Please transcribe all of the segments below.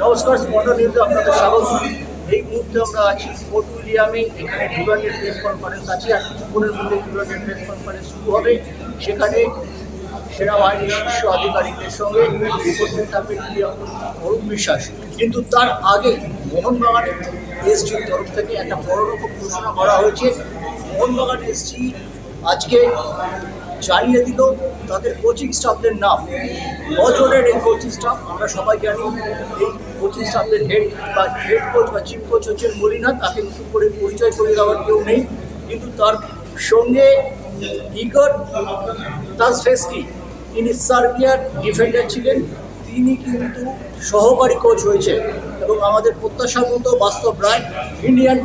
নমস্কার, স্পন্ডন নিউজে আপনাদের স্বাগত। এই মুহূর্তে আমরা আছি ফোর্ট উইলিয়ামে। এখানে ডুরান্ডের প্রেস কনফারেন্স আছে, আর কিছুক্ষণের মধ্যে ডুরান্ডের প্রেস কনফারেন্স শুরু হবে। সেখানে সেনাবাহিনীর শীর্ষ আধিকারিকদের সঙ্গে উপস্থিত থাকবেন অরূপ বিশ্বাস। কিন্তু তার আগে মোহনবাগান এসজির তরফ থেকে একটা বড় রকম ঘোষণা করা হয়েছে। মোহনবাগান এসজি আজকে জানিয়ে দিল তাদের কোচিং স্টাফদের নাম। 9 জনের এই কোচিং স্টাফ। আমরা সবাই জানি এই কোচিং স্টাফদের হেড কোচ বা চিফ কোচ হচ্ছেন মলিনা। তাকে নতুন করে পরিচয় করে দেওয়ার কেউ নেই। কিন্তু তার সঙ্গে ইগর তাসফেস্কি, তিনি সার্বিয়ার ডিফেন্ডার ছিলেন, তিনি কিন্তু সহকারী কোচ হয়েছেন। এবং আমাদের প্রত্যাশা মতো বাস্তব রায় ইন্ডিয়ান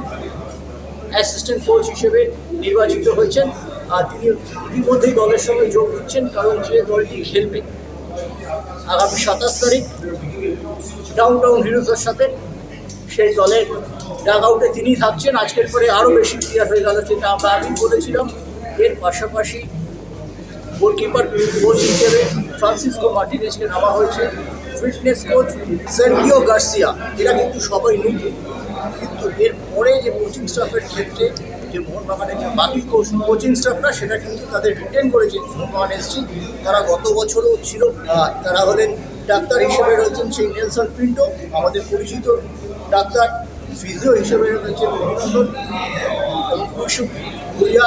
অ্যাসিস্ট্যান্ট কোচ হিসেবে নির্বাচিত হয়েছেন। আর তিনি ইতিমধ্যেই দলের সঙ্গে যোগ দিচ্ছেন, কারণ যে দলটি খেলবে আগামী 27 তারিখ ডাউনটাউন হিরোজের সাথে, সেই দলের ডাগ আউটে তিনি থাকছেন। আজকের পরে আরও বেশি ক্লিয়ার হয়ে গেল, যেটা আমরা আগেই বলেছিলাম। এর পাশাপাশি গোলকিপার কোচ হিসেবে ফ্রান্সিসকো মার্টিনেজকে নামা হয়েছে, ফিটনেস কোচ সার্গিও গার্সিয়া। এরা কিন্তু সবাই নতুন, কিন্তু এর পরে যে কোচিং স্টাফের ক্ষেত্রে যে মোহনবাগানের যে বাকি কোচিং স্টাফরা, সেটা কিন্তু তাদের রিটেন করেছে মোহনবাগান এসজি। তারা গত বছরও ছিল। তারা হলেন ডাক্তার হিসেবে রয়েছেন সেই নেলসন পিন্টো, আমাদের পরিচিত ডাক্তার। ফিজিও হিসেবে রয়েছেন অভিনন্দন এবং কুলসুম ভুইয়া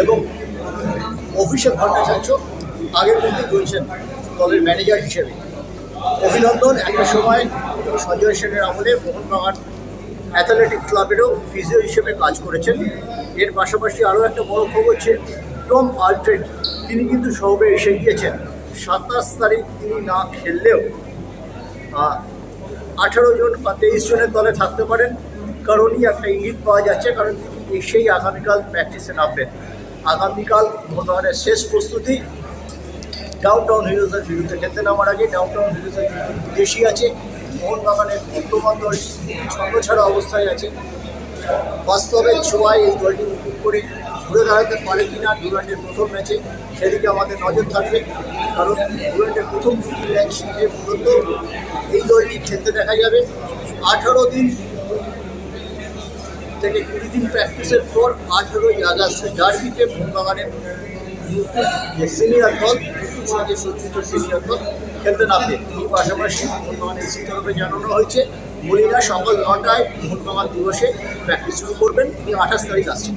এবং অভিষেক ভট্টাচার্য আগের মধ্যে রয়েছেন দলের ম্যানেজার হিসেবে। অভিনন্দন একটা সময় সঞ্জয় সেনের আমলে মোহনবাগান অ্যাথলেটিক ক্লাবেরও ফিজিও হিসেবে কাজ করেছেন। এর পাশাপাশি আরও একটা বড় খবর হচ্ছে টম আলফ্রেড, তিনি কিন্তু সবে এসে গিয়েছেন। 27 তারিখ তিনি না খেললেও 18 জন বা 23 জনের দলে থাকতে পারেন, কারণই একটা ইঙ্গিত পাওয়া যাচ্ছে। কারণ তিনি এসেই আগামীকাল প্র্যাকটিসে নামবেন। আগামীকাল মোহনবাগানের শেষ প্রস্তুতি ডাউনটাউন হিরোজের বিরুদ্ধে খেলতে নামার আগে। ডাউনটাউন হিরোজের বেশি আছে, মোহনবাগানের বর্তমান দল ছন্নছাড়া অবস্থায় আছে। বাস্তবে ছোঁয়ায় এই দলটি নতুন করে ঘুরে দাঁড়াতে পারে কিনা ডুরান্ডের প্রথম ম্যাচে, সেদিকে আমাদের নজর থাকবে। কারণ ডুরান্ডের প্রথম দুটি ম্যাচ যে মূলত এই দলটি খেলতে দেখা যাবে। 18 দিন থেকে 20 দিন প্র্যাকটিসের পর 18ই আগস্ট ডার্বিতে মোহনবাগানের যে সিনিয়র দল, সমাজে সজ্জিত সিনিয়র দল খেলতে নামবে। এই পাশাপাশি মোহনবাগান এসি তরফে জানানো হয়েছে মলিনা সকাল 9টায় মোহনবাগান দিবসে প্র্যাকটিস শুরু করবেন। তিনি 28 তারিখ আসছেন।